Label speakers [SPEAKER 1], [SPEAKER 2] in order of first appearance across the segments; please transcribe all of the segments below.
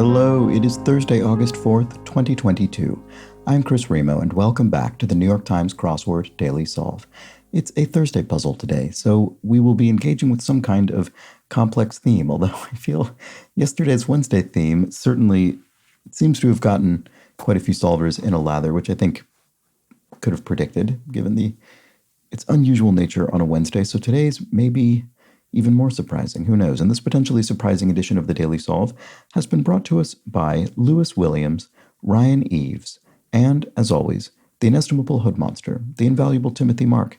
[SPEAKER 1] Hello, it is Thursday, August 4th, 2022. I'm Chris Remo, and welcome back to the New York Times Crossword Daily Solve. It's a Thursday puzzle today, so we will be engaging with some kind of complex theme, although I feel yesterday's Wednesday theme certainly seems to have gotten quite a few solvers in a lather, which I think could have predicted, given its unusual nature on a Wednesday. So today's maybe even more surprising, who knows? And this potentially surprising edition of the Daily Solve has been brought to us by Lewis Williams, Ryan Eves, and, as always, the inestimable Hood Monster, the invaluable Timothy Mark.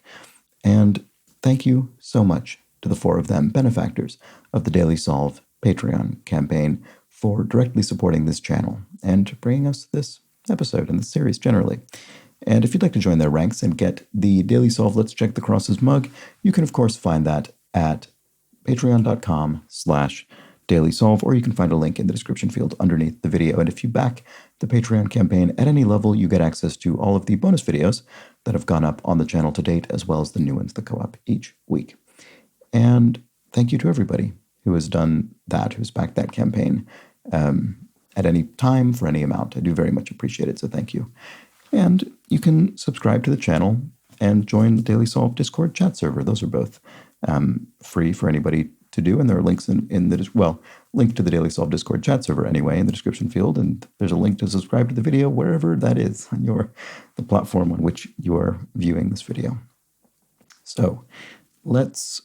[SPEAKER 1] And thank you so much to the four of them, benefactors of the Daily Solve Patreon campaign, for directly supporting this channel and bringing us this episode and this series generally. And if you'd like to join their ranks and get the Daily Solve Let's Check the Crosses mug, you can, of course, find that at patreon.com/dailysolve, or you can find a link in the description field underneath the video. And if you back the Patreon campaign at any level, you get access to all of the bonus videos that have gone up on the channel to date, as well as the new ones that go up each week. And thank you to everybody who has done that, who's backed that campaign at any time for any amount. I do very much appreciate it, so thank you. And you can subscribe to the channel and join the Daily Solve Discord chat server. Those are both free for anybody to do, and there are links in the link to the Daily Solve Discord chat server anyway in the description field, and there's a link to subscribe to the video wherever that is on the platform on which you are viewing this video. So let's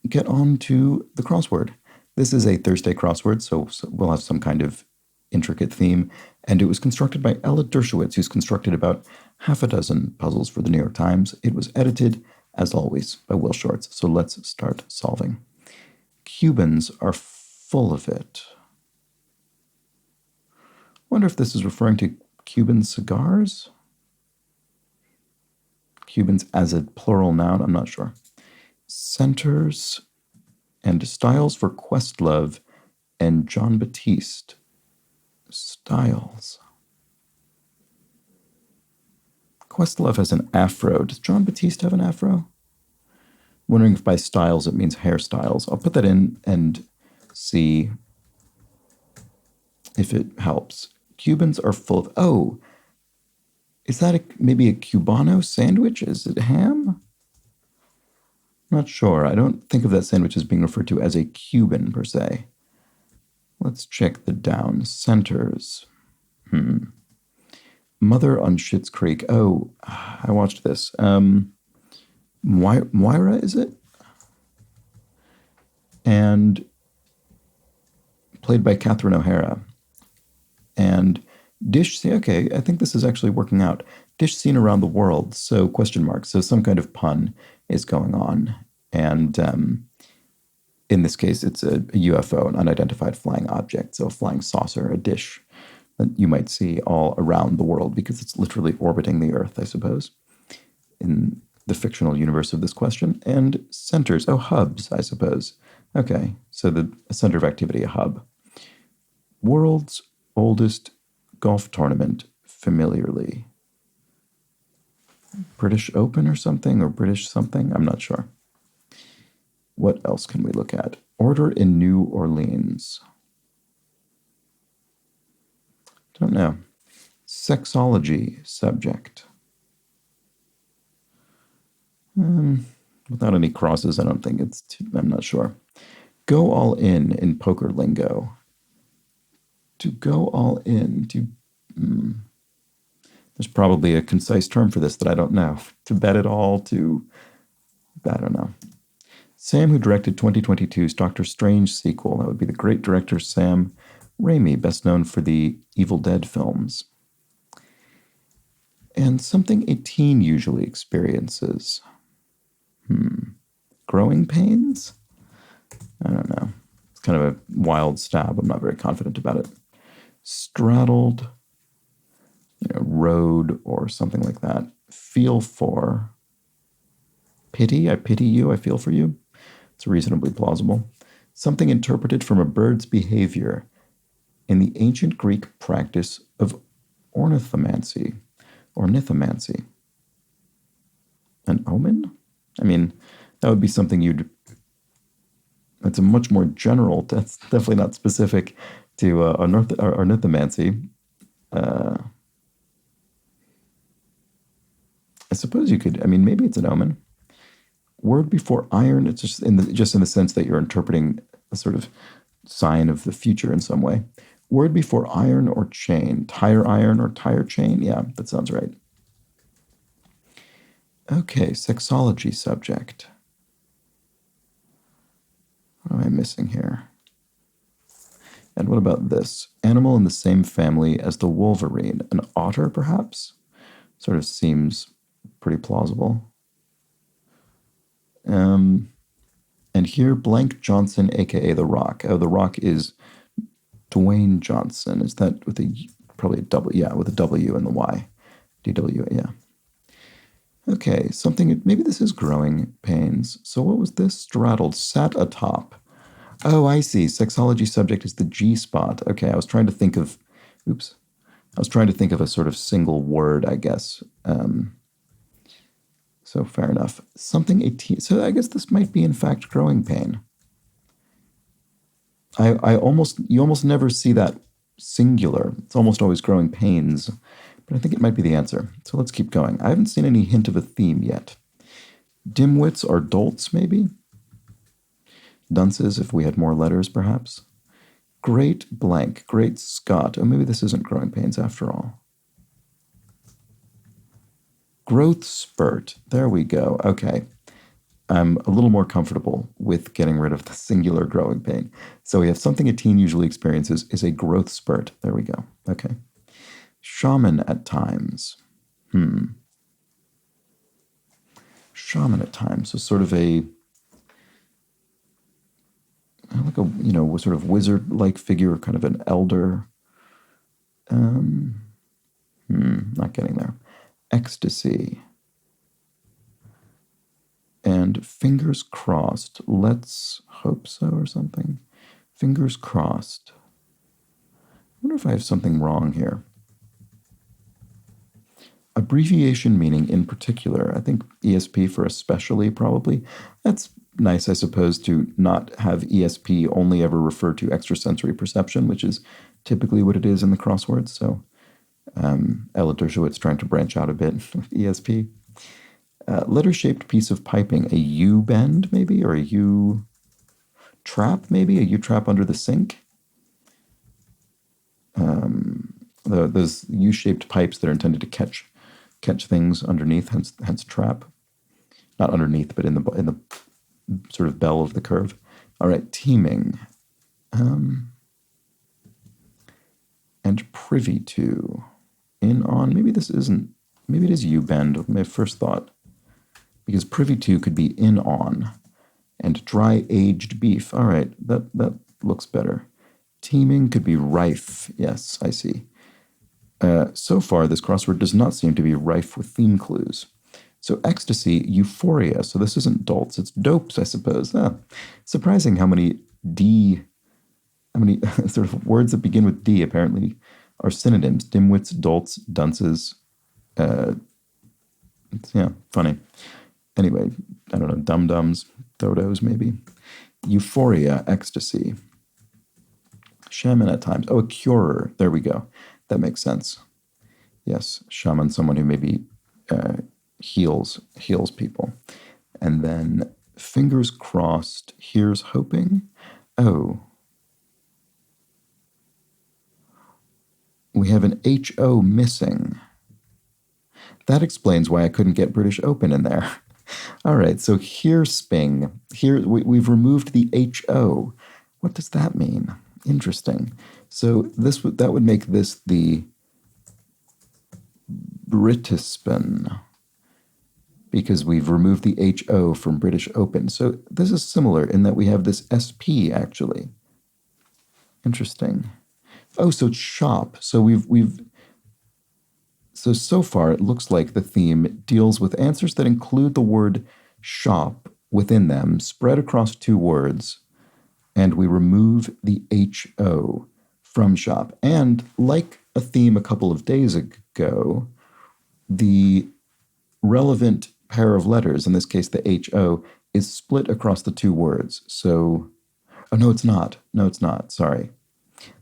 [SPEAKER 1] get on to the crossword. This is a Thursday crossword, so we'll have some kind of intricate theme, and it was constructed by Ella Dershowitz, who's constructed about half a dozen puzzles for the New York Times. It was edited, as always, by Will Shorts. So let's start solving. Cubans are full of it. I wonder if this is referring to Cuban cigars? Cubans as a plural noun, I'm not sure. Centers and styles for Questlove and John Batiste. Styles. Questlove has an afro. Does John Batiste have an afro? Wondering if by styles it means hairstyles. I'll put that in and see if it helps. Cubans are full of... Oh, is that maybe a Cubano sandwich? Is it ham? Not sure. I don't think of that sandwich as being referred to as a Cuban per se. Let's check the down centers. Mother on Schitt's Creek. Oh, I watched this. Moira, is it? And played by Catherine O'Hara. And dish, okay, I think this is actually working out. Dish seen around the world, so question mark. So some kind of pun is going on. And in this case, it's a UFO, an unidentified flying object. So a flying saucer, a dish that you might see all around the world because it's literally orbiting the Earth, I suppose, in the fictional universe of this question. And centers, hubs, I suppose. Okay, so a center of activity, a hub. World's oldest golf tournament, familiarly. British Open or something, or British something? I'm not sure. What else can we look at? Order in New Orleans. Don't know. Sexology subject. Without any crosses, I don't think I'm not sure. Go all in poker lingo. To go all in, there's probably a concise term for this that I don't know. To bet it all, I don't know. Sam, who directed 2022's Doctor Strange sequel. That would be the great director Sam Raimi, best known for the Evil Dead films. And something a teen usually experiences. Growing pains? I don't know. It's kind of a wild stab. I'm not very confident about it. Straddled, road or something like that. Feel for. Pity? I pity you. I feel for you. It's reasonably plausible. Something interpreted from a bird's behavior in the ancient Greek practice of ornithomancy or nithomancy. An omen? I mean, that would be something that's a much more general, that's definitely not specific to ornithomancy. I suppose you could. I mean, maybe it's an omen. Word before iron. It's just in the sense that you're interpreting a sort of sign of the future in some way. Word before iron or chain. Tire iron or tire chain. Yeah, that sounds right. Okay, sexology subject. What am I missing here? And what about this? Animal in the same family as the wolverine. An otter, perhaps? Sort of seems pretty plausible. And here, Blank Johnson, a.k.a. The Rock. Oh, The Rock is Dwayne Johnson. Is that with probably a W? Yeah, with a W and the Y. DW, yeah. Okay, something, maybe this is growing pains. So what was this? Straddled, sat atop. Oh, I see. Sexology subject is the G spot. Okay, I was trying to think of, oops. I was trying to think of a sort of single word, I guess. So fair enough. Something 18. So I guess this might be in fact growing pain. You almost never see that singular. It's almost always growing pains. But I think it might be the answer. So let's keep going. I haven't seen any hint of a theme yet. Dimwits or dolts, maybe? Dunces, if we had more letters, perhaps. Great blank, great Scott. Oh, maybe this isn't growing pains after all. Growth spurt. There we go. Okay. I'm a little more comfortable with getting rid of the singular growing pain. So we have something a teen usually experiences is a growth spurt. There we go. Okay. Shaman at times. Shaman at times. So sort of like a, sort of wizard-like figure, kind of an elder. Not getting there. Ecstasy. And fingers crossed. Let's hope so or something. Fingers crossed. I wonder if I have something wrong here. Abbreviation meaning in particular. I think ESP for especially probably. That's nice, I suppose, to not have ESP only ever refer to extrasensory perception, which is typically what it is in the crosswords. So Ella Dershowitz trying to branch out a bit with ESP. Letter-shaped piece of piping. A U-bend, maybe? Or a U-trap, maybe? A U-trap under the sink? Those U-shaped pipes that are intended to catch things underneath, hence trap. Not underneath, but in the sort of bell of the curve. All right, teaming. And privy to. In, on. Maybe this isn't. Maybe it is U-bend, my first thought. Because privy to could be in, on. And dry aged beef. All right, that looks better. Teaming could be rife. Yes, I see. So far, this crossword does not seem to be rife with theme clues. So ecstasy, euphoria. So this isn't dolts, it's dopes, I suppose. Surprising how many sort of words that begin with D apparently are synonyms. Dimwits, dolts, dunces. Yeah, funny. Anyway, I don't know, dum-dums, dodos maybe. Euphoria, ecstasy. Shaman at times. Oh, a curer. There we go. That makes sense. Yes, shaman, someone who maybe heals people. And then fingers crossed, here's hoping. Oh. We have an HO missing. That explains why I couldn't get British Open in there. All right, so here sping. Here we've removed the HO. What does that mean? Interesting. So that would make this the Britispan because we've removed the HO from British Open. So this is similar in that we have this SP actually. Interesting. Oh, so it's shop. So so far it looks like the theme deals with answers that include the word shop within them, spread across two words, and we remove the HO from shop. And like a theme a couple of days ago, the relevant pair of letters, in this case the HO, is split across the two words. So, oh, no, it's not. No, it's not. Sorry.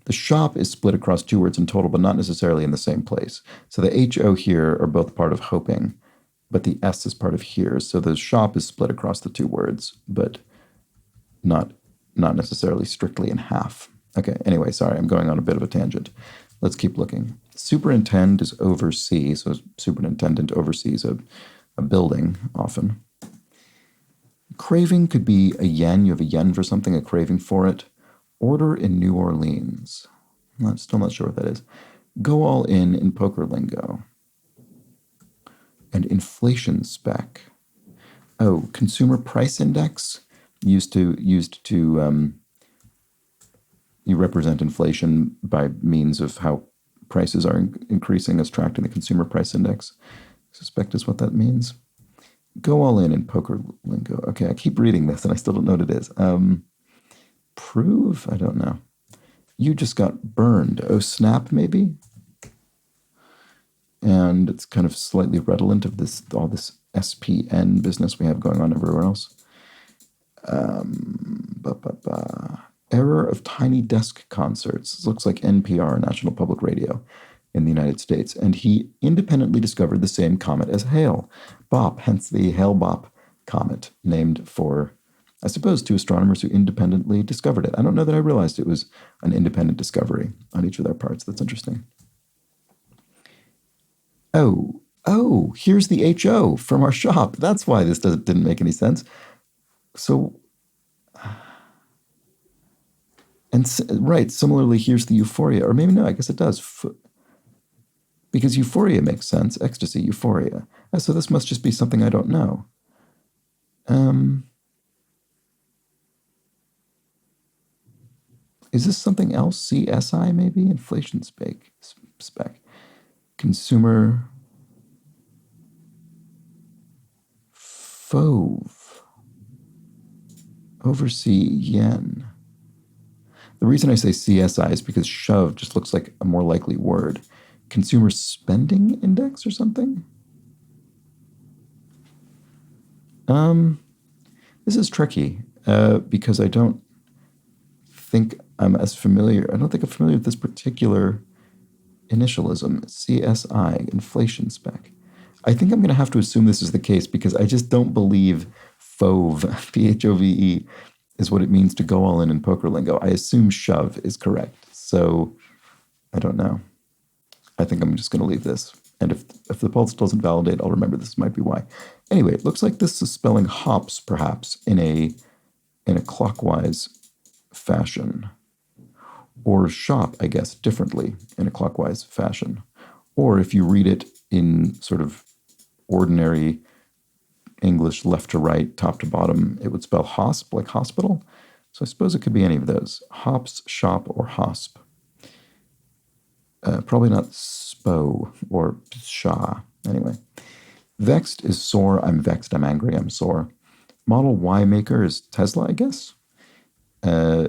[SPEAKER 1] The shop is split across two words in total, but not necessarily in the same place. So the HO here are both part of hoping, but the S is part of here. So the shop is split across the two words, but not necessarily strictly in half. Okay, anyway, sorry, I'm going on a bit of a tangent. Let's keep looking. Superintend is oversee, so superintendent oversees a building often. Craving could be a yen. You have a yen for something, a craving for it. Order in New Orleans. I'm still not sure what that is. Go all in poker lingo. And inflation spec. Oh, consumer price index used to you represent inflation by means of how prices are increasing as tracked in the consumer price index. I suspect is what that means. Go all in poker lingo. Okay, I keep reading this and I still don't know what it is. Prove? I don't know. You just got burned. Oh, snap, maybe? And it's kind of slightly redolent of all this SPN business we have going on everywhere else. Error of tiny desk concerts. This looks like NPR, National Public Radio, in the United States. And he independently discovered the same comet as Hale Bopp, hence the Hale-Bopp comet, named for, I suppose, two astronomers who independently discovered it. I don't know that I realized it was an independent discovery on each of their parts. That's interesting. Oh, here's the HO from our shop. That's why this didn't make any sense. So, right, similarly, here's the euphoria. Or maybe no, I guess it does. Because euphoria makes sense. Ecstasy, euphoria. So this must just be something I don't know. Is this something else? CSI, maybe? Inflation spec. Consumer FOVE. Oversee yen. The reason I say CSI is because shove just looks like a more likely word. Consumer spending index or something? This is tricky because I don't think I'm familiar with this particular initialism, CSI, inflation spec. I think I'm going to have to assume this is the case because I just don't believe FOVE, PHOVE, is what it means to go all in poker lingo. I assume shove is correct. So I don't know. I think I'm just going to leave this. And if the pulse doesn't validate, I'll remember this might be why. Anyway, it looks like this is spelling hops, perhaps, in a clockwise fashion. Or shop, I guess, differently in a clockwise fashion. Or if you read it in sort of ordinary English, left to right, top to bottom, it would spell hosp, like hospital. So I suppose it could be any of those. Hops, shop, or hosp. Probably not spo or sha. Anyway. Vexed is sore. I'm vexed. I'm angry. I'm sore. Model Y maker is Tesla, I guess. I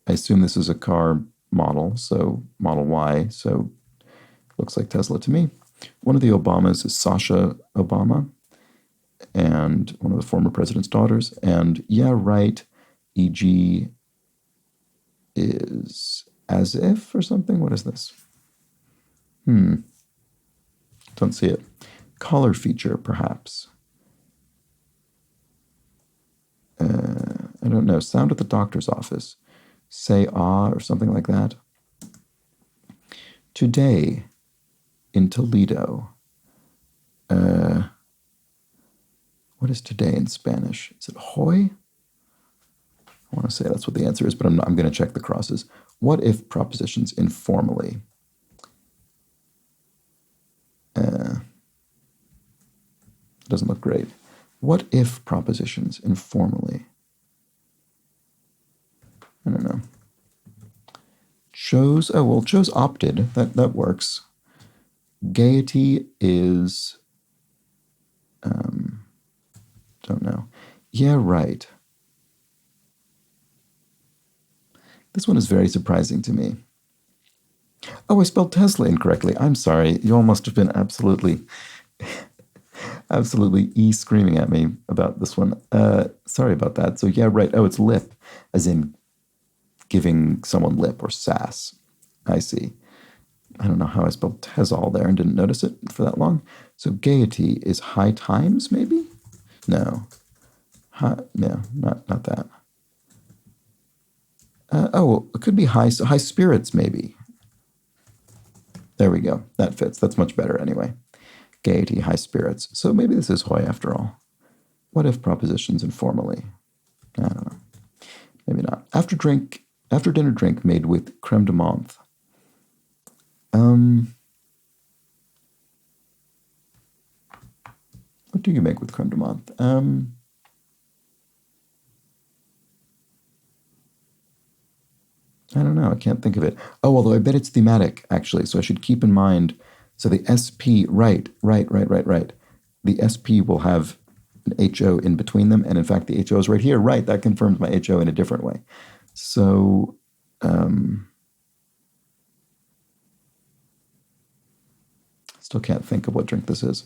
[SPEAKER 1] assume this is a car model, so Model Y, so looks like Tesla to me. One of the Obamas is Sasha Obama, and one of the former president's daughters. And yeah, right, e.g. is as if or something. What is this? Don't see it. Collar feature, perhaps. I don't know. Sound at the doctor's office. Say ah or something like that. Today in Toledo. What is today in Spanish? Is it hoy? I want to say that's what the answer is, but I'm going to check the crosses. What if propositions informally? Doesn't look great. What if propositions informally? I don't know. Chose opted. That works. Gaiety is, don't know. Yeah, right. This one is very surprising to me. Oh, I spelled Tesla incorrectly. I'm sorry. You all must have been absolutely screaming at me about this one. Sorry about that. So yeah, right. Oh, it's lip, as in giving someone lip or sass. I see. I don't know how I spelled Tezol there and didn't notice it for that long. So gaiety is high times, maybe? No. No, not that. Oh, it could be high spirits, maybe. There we go. That fits. That's much better anyway. Gaiety, high spirits. So maybe this is Hoy after all. What if propositions informally? I don't know. Maybe not. After dinner drink made with creme de menthe. What do you make with creme de menthe? I don't know. I can't think of it. Oh, although I bet it's thematic, actually. So I should keep in mind. So the SP, right. The SP will have an HO in between them. And in fact, the HO is right here. Right. That confirms my HO in a different way. So, still can't think of what drink this is.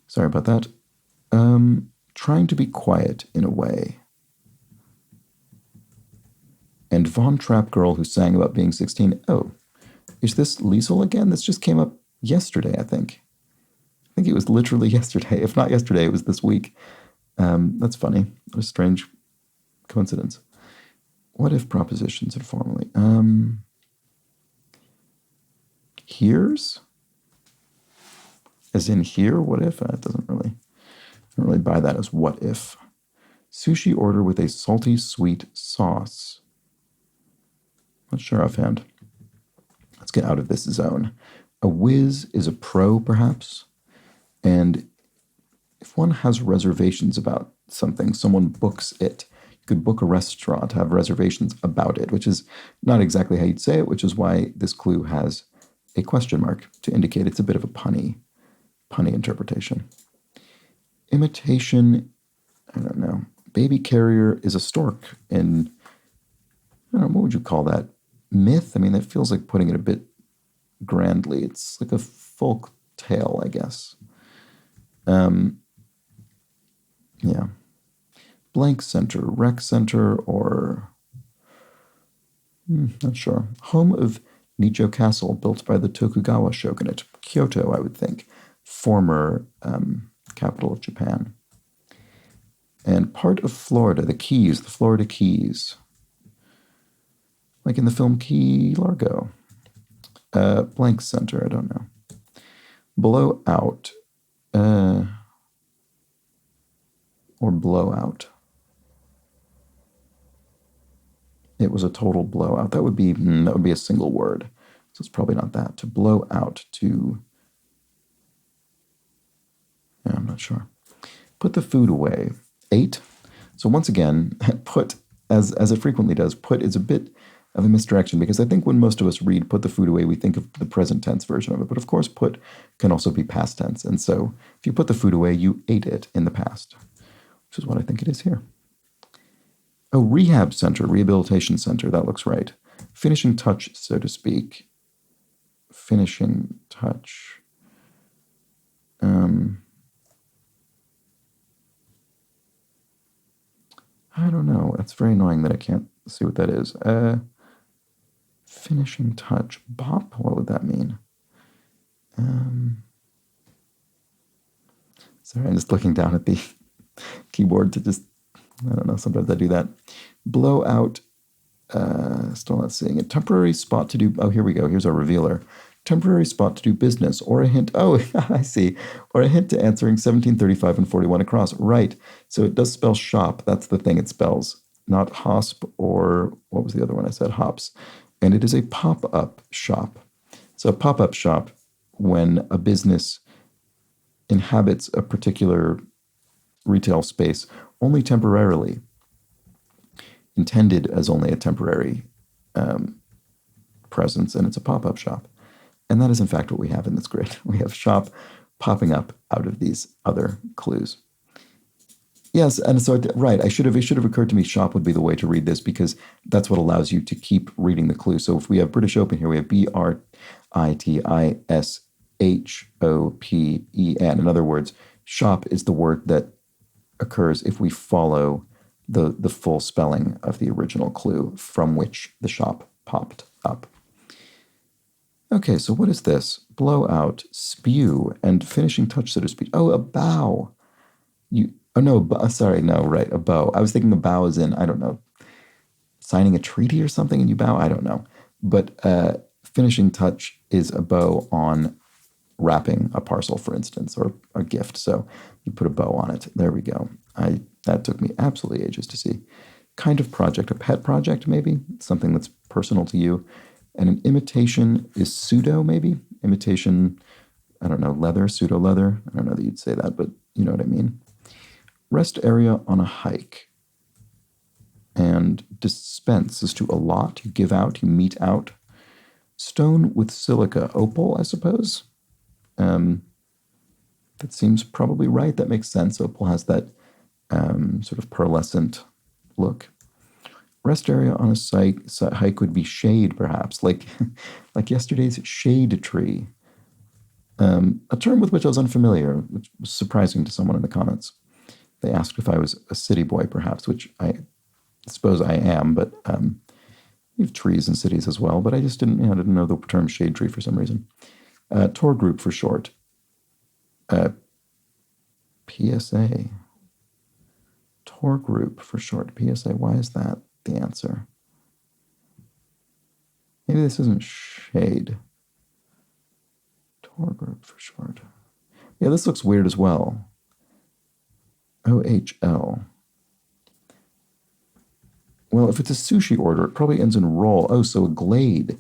[SPEAKER 1] Sorry about that. Trying to be quiet in a way. And Von Trapp Girl who sang about being 16. Oh, is this Liesel again? This just came up yesterday, I think. I think it was literally yesterday. If not yesterday, it was this week. That's funny. What a strange coincidence. What if propositions informally? Here's? As in here? What if? It doesn't really buy that as what if. Sushi order with a salty sweet sauce. Not sure offhand. Let's get out of this zone. A whiz is a pro, perhaps. And if one has reservations about something, someone books it. You could book a restaurant, have reservations about it, which is not exactly how you'd say it, which is why this clue has a question mark to indicate it's a bit of a punny interpretation. Imitation, I don't know. Baby carrier is a stork in, I don't know, what would you call that? Myth? I mean, that feels like putting it a bit grandly. It's like a folk tale, I guess. Yeah. Blank center, rec center, or not sure. Home of Nijo Castle, built by the Tokugawa shogunate. Kyoto, I would think. Former capital of Japan. And part of Florida, the Keys, the Florida Keys. Like in the film Key Largo. Blank center, I don't know. Blow out. Or blowout. It was a total blowout. That would be a single word. So it's probably not that. To blow out, to... Yeah, I'm not sure. Put the food away. 8. So once again, put, as it frequently does, put is a bit of a misdirection, because I think when most of us read put the food away, we think of the present tense version of it. But of course, put can also be past tense. And so if you put the food away, you ate it in the past, which is what I think it is here. Oh, rehab center, rehabilitation center. That looks right. Finishing touch, so to speak. Finishing touch. I don't know. It's very annoying that I can't see what that is. Finishing touch. Bop? What would that mean? Sorry, I'm just looking down at the keyboard to just, I don't know, sometimes I do that. Blow out. Still not seeing it. Temporary spot to do, oh, here we go. Here's our revealer. Temporary spot to do business, or a hint, oh, I see, or a hint to answering 1735 and 41 across. Right, so it does spell shop. That's the thing it spells, not hosp, or what was the other one I said? Hops. And it is a pop-up shop. So a pop-up shop, when a business inhabits a particular retail space only temporarily, intended as only a temporary presence, and it's a pop-up shop. And that is, in fact, what we have in this grid. We have shop popping up out of these other clues. Yes, and so, right, it should have occurred to me shop would be the way to read this, because that's what allows you to keep reading the clue. So if we have British Open here, we have BRITISHOPEN. In other words, shop is the word that occurs if we follow the full spelling of the original clue from which the shop popped up. Okay, so what is this? Blow out, spew, and finishing touch, so to speak. Oh, a bow. Oh no, sorry, no, right, a bow. I was thinking a bow is in, I don't know, signing a treaty or something and you bow. I don't know. But finishing touch is a bow on wrapping a parcel, for instance, or a gift. So you put a bow on it. There we go. That took me absolutely ages to see. Kind of project, a pet project maybe, something that's personal to you. And an imitation is pseudo maybe. Imitation, I don't know, leather, pseudo leather. I don't know that you'd say that, but you know what I mean. Rest area on a hike. And dispense is to allot, you give out, you mete out. Stone with silica, opal, I suppose. That seems probably right. That makes sense. Opal has that sort of pearlescent look. Rest area on a hike would be shade, perhaps, like yesterday's shade tree. A term with which I was unfamiliar, which was surprising to someone in the comments. They asked if I was a city boy, perhaps, which I suppose I am, but we have trees in cities as well. But I just didn't know the term shade tree for some reason. Tour group for short. PSA. Tour group for short. PSA. Why is that the answer? Maybe this isn't shade. Tour group for short. Yeah, this looks weird as well. OHL. Well, if it's a sushi order, it probably ends in roll. Oh, so a glade.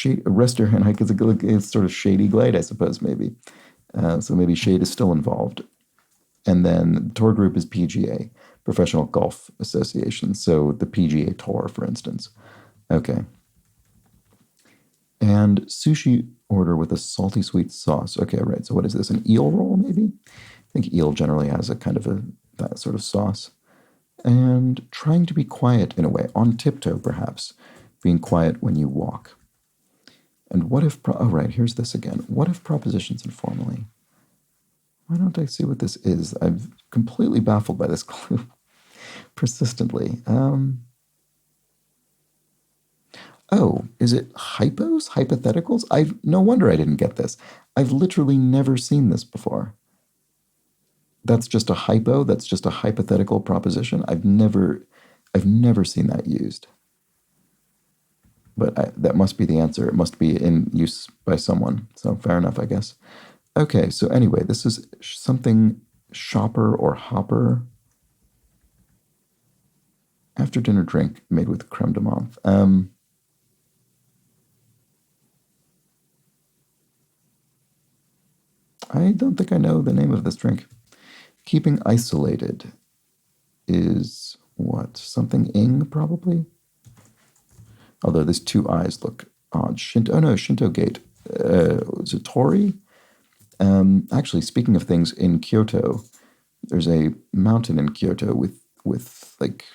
[SPEAKER 1] A rest area and hike is a sort of shady glade, I suppose, maybe. So maybe shade is still involved. And then the tour group is PGA, Professional Golf Association. So the PGA Tour, for instance. Okay. And sushi order with a salty sweet sauce. Okay, right. So what is this? An eel roll, maybe? I think eel generally has a kind of that sort of sauce. And trying to be quiet in a way, on tiptoe perhaps, being quiet when you walk. And what if, oh right, here's this again. What if propositions informally? Why don't I see what this is? I'm completely baffled by this clue persistently. Oh, is it hypos? Hypotheticals? No wonder I didn't get this. I've literally never seen this before. That's just a hypo, that's just a hypothetical proposition. I've never seen that used. But that must be the answer. It must be in use by someone. So fair enough, I guess. Okay, so anyway, this is something shopper or hopper. After dinner drink made with creme de menthe. I don't think I know the name of this drink. Keeping isolated is what? Something ing, probably? Although these two eyes look odd. Shinto Gate. Is it Tori? Actually, speaking of things in Kyoto, there's a mountain in Kyoto with like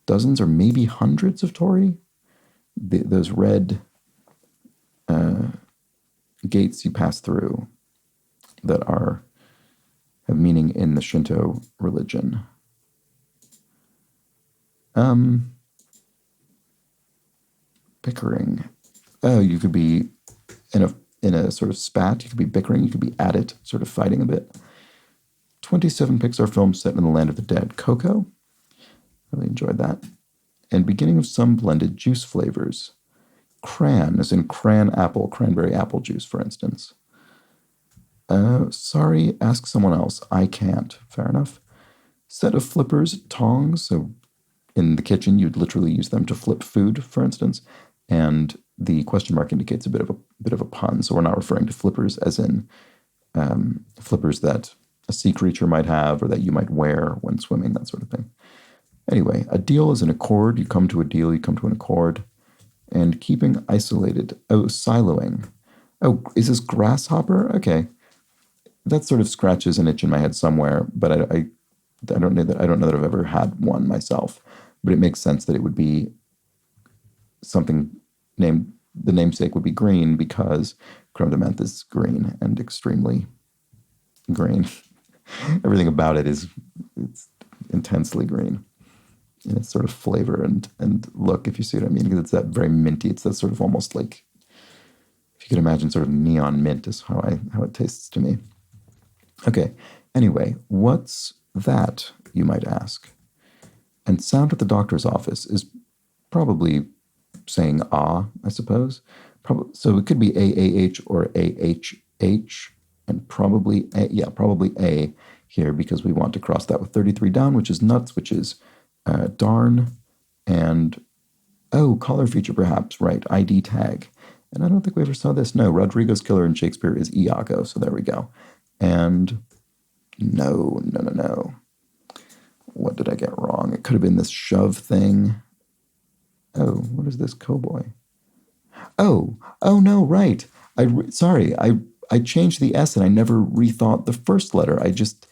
[SPEAKER 1] dozens or maybe hundreds of Tori. Those red gates you pass through that have meaning in the Shinto religion. Bickering. Oh, you could be in a sort of spat. You could be bickering. You could be at it, sort of fighting a bit. 27 Pixar films set in the land of the dead. Coco. Really enjoyed that. And beginning of some blended juice flavors. Cran, as in cranberry apple juice, for instance. Sorry, ask someone else. I can't. Fair enough. Set of flippers, tongs. So in the kitchen, you'd literally use them to flip food, for instance. And the question mark indicates a bit of a pun. So we're not referring to flippers as in flippers that a sea creature might have or that you might wear when swimming, that sort of thing. Anyway, a deal is an accord. You come to a deal, you come to an accord. And keeping isolated. Oh, siloing. Oh, is this grasshopper? Okay. That sort of scratches an itch in my head somewhere, but I don't know that I've ever had one myself. But it makes sense that it would be something named, the namesake would be green because creme de menthe is green and extremely green. Everything about it's intensely green in its sort of flavor and look, if you see what I mean, because it's that very minty, it's that sort of almost like you can imagine, sort of neon mint is how it tastes to me. Okay, anyway, what's that, you might ask? And sound at the doctor's office is probably saying ah, I suppose. So it could be AAH or AHH, and probably probably A here, because we want to cross that with 33 down, which is nuts, which is darn, and oh, color feature perhaps, right, ID tag. And I don't think we ever saw this. No, Rodrigo's killer in Shakespeare is Iago, so there we go. And no. What did I get wrong? It could have been this shove thing. Oh, what is this cowboy? Oh no, right. Sorry, I changed the S and I never rethought the first letter. I just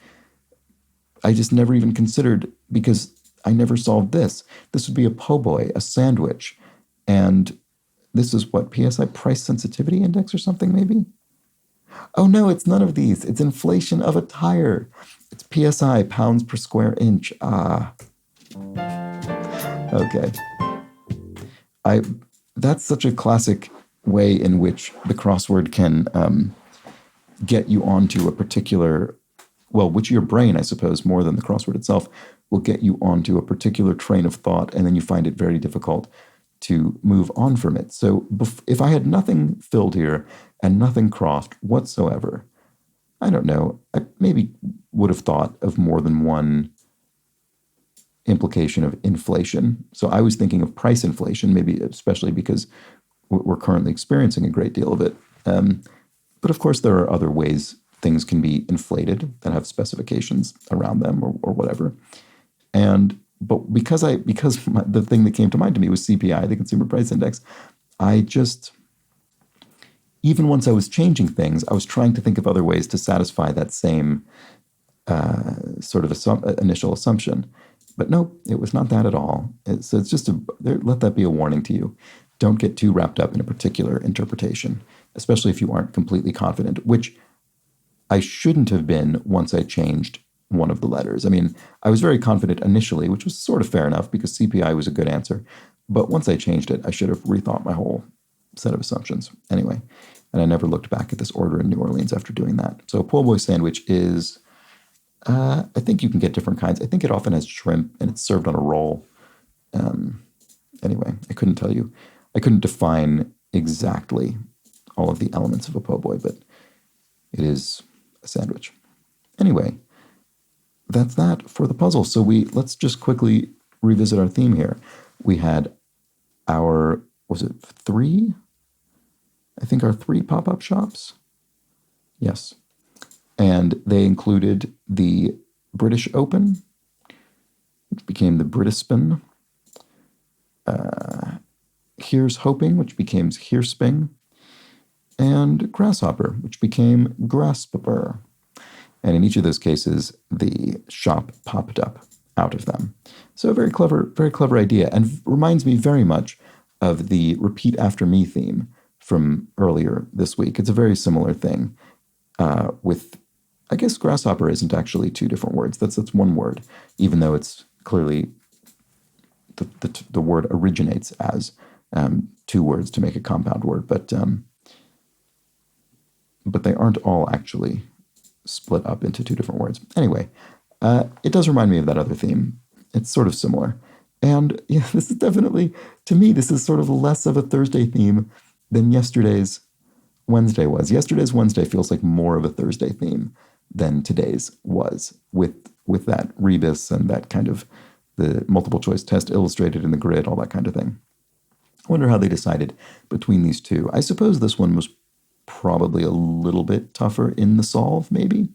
[SPEAKER 1] never even considered, because I never solved this. This would be a po' boy, a sandwich. And this is what, PSI, price sensitivity index or something maybe? Oh no, it's none of these. It's inflation of a tire. It's PSI, pounds per square inch. Ah. Okay. That's such a classic way in which the crossword can get you onto a particular, well, which your brain, I suppose, more than the crossword itself, will get you onto a particular train of thought, and then you find it very difficult to move on from it. So if I had nothing filled here and nothing crossed whatsoever, I don't know, I maybe would have thought of more than one implication of inflation. So I was thinking of price inflation, maybe especially because we're currently experiencing a great deal of it. But of course, there are other ways things can be inflated that have specifications around them or whatever. But because the thing that came to mind to me was CPI, the Consumer Price Index, even once I was changing things, I was trying to think of other ways to satisfy that same sort of initial assumption. But nope, it was not that at all. So it's just let that be a warning to you. Don't get too wrapped up in a particular interpretation, especially if you aren't completely confident, which I shouldn't have been once I changed one of the letters. I mean, I was very confident initially, which was sort of fair enough because CPI was a good answer. But once I changed it, I should have rethought my whole set of assumptions. Anyway, and I never looked back at this order in New Orleans after doing that. So a po' boy sandwich is, I think you can get different kinds. I think it often has shrimp and it's served on a roll. Anyway, I couldn't tell you. I couldn't define exactly all of the elements of a po' boy, but it is a sandwich. Anyway, that's that for the puzzle. So let's just quickly revisit our theme here. We had our, was it 3? I think our 3 pop-up shops. Yes. And they included the British Open, which became the Britispin. Here's Hoping, which became Hearsping. And Grasshopper, which became Grasshopper. And in each of those cases, the shop popped up out of them. So a very clever idea, and reminds me very much of the Repeat After Me theme from earlier this week. It's a very similar thing with, I guess grasshopper isn't actually 2 different words. That's one word, even though it's clearly the word originates as 2 words to make a compound word, but they aren't all actually split up into 2 different words. Anyway, it does remind me of that other theme. It's sort of similar. And yeah, this is definitely, to me, this is sort of less of a Thursday theme than yesterday's Wednesday was. Yesterday's Wednesday feels like more of a Thursday theme than today's was, with that rebus and that kind of the multiple choice test illustrated in the grid, all that kind of thing. I wonder how they decided between these 2. I suppose this one was probably a little bit tougher in the solve, maybe.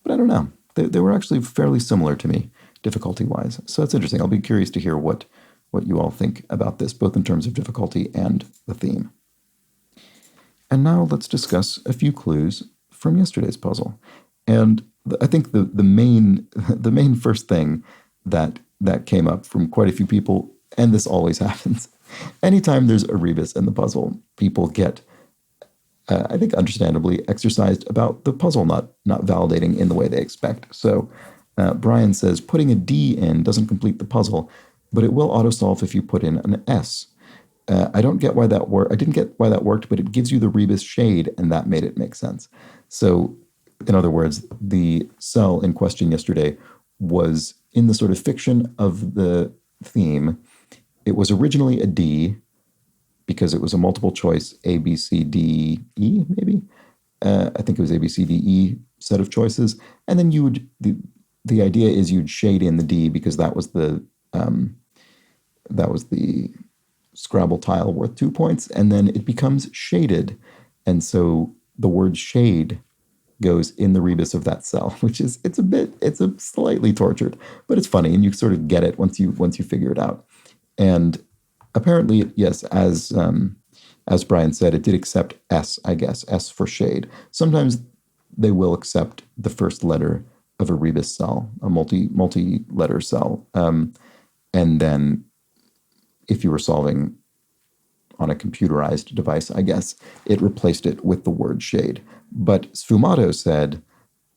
[SPEAKER 1] But I don't know. They were actually fairly similar to me, difficulty-wise. So it's interesting. I'll be curious to hear what you all think about this, both in terms of difficulty and the theme. And now let's discuss a few clues from yesterday's puzzle. And I think the main first thing that came up from quite a few people, and this always happens, anytime there's a rebus in the puzzle, people get, I think understandably, exercised about the puzzle not validating in the way they expect. So Brian says, putting a D in doesn't complete the puzzle, but it will auto-solve if you put in an S. I don't get why that worked. I didn't get why that worked, but it gives you the rebus shade, and that made it make sense. So, in other words, the cell in question yesterday was in the sort of fiction of the theme. It was originally a D because it was a multiple choice A, B, C, D, E, maybe. I think it was A, B, C, D, E set of choices, and then you would the idea is you'd shade in the D because that was the Scrabble tile worth 2 points, and then it becomes shaded, and so the word shade goes in the rebus of that cell, which is it's a slightly tortured, but it's funny, and you sort of get it once you figure it out. And apparently, yes, as Brian said, it did accept S, I guess, S for shade. Sometimes they will accept the first letter of a rebus cell, a multi-letter cell, and then if you were solving on a computerized device, I guess, it replaced it with the word shade. But Sfumato said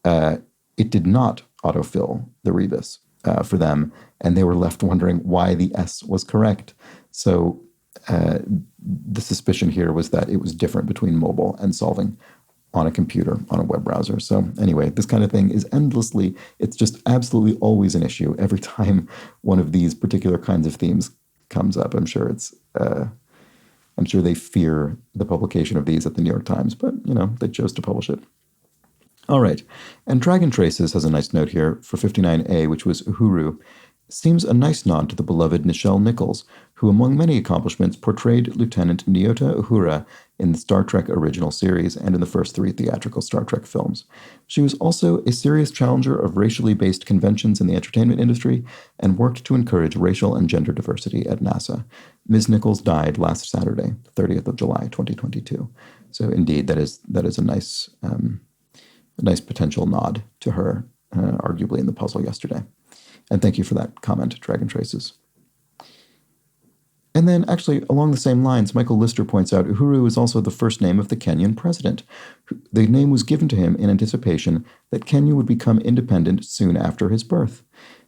[SPEAKER 1] it did not autofill the rebus for them, and they were left wondering why the S was correct. So the suspicion here was that it was different between mobile and solving on a computer, on a web browser. So anyway, this kind of thing is it's just absolutely always an issue every time one of these particular kinds of themes comes up. I'm sure they fear the publication of these at the New York Times, but, they chose to publish it. All right. And Dragon Traces has a nice note here for 59A, which was Uhuru. Seems a nice nod to the beloved Nichelle Nichols, who, among many accomplishments, portrayed Lieutenant Nyota Uhura in the Star Trek original series and in the first 3 theatrical Star Trek films. She was also a serious challenger of racially based conventions in the entertainment industry and worked to encourage racial and gender diversity at NASA. Ms. Nichols died last Saturday, 30th of July, 2022. So indeed, that is a nice potential nod to her, arguably in the puzzle yesterday. And thank you for that comment, Dragon Traces. And then, actually, along the same lines, Michael Lister points out Uhuru is also the first name of the Kenyan president. The name was given to him in anticipation that Kenya would become independent soon after his birth.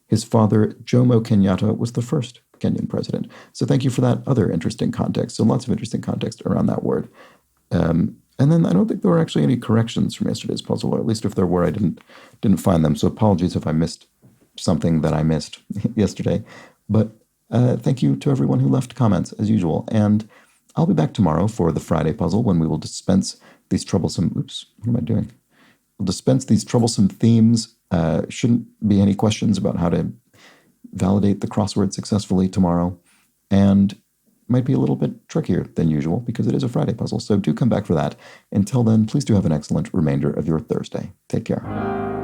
[SPEAKER 1] His father, Jomo Kenyatta, was the first Kenyan president. So thank you for that other interesting context. So lots of interesting context around that word. And then I don't think there were actually any corrections from yesterday's puzzle, or at least if there were, I didn't find them. So apologies if I missed something that I missed yesterday. But thank you to everyone who left comments, as usual. And I'll be back tomorrow for the Friday puzzle when we will dispense these troublesome... Oops, what am I doing? We'll dispense these troublesome themes. Shouldn't be any questions about how to validate the crossword successfully tomorrow. And might be a little bit trickier than usual because it is a Friday puzzle. So do come back for that. Until then, please do have an excellent remainder of your Thursday. Take care.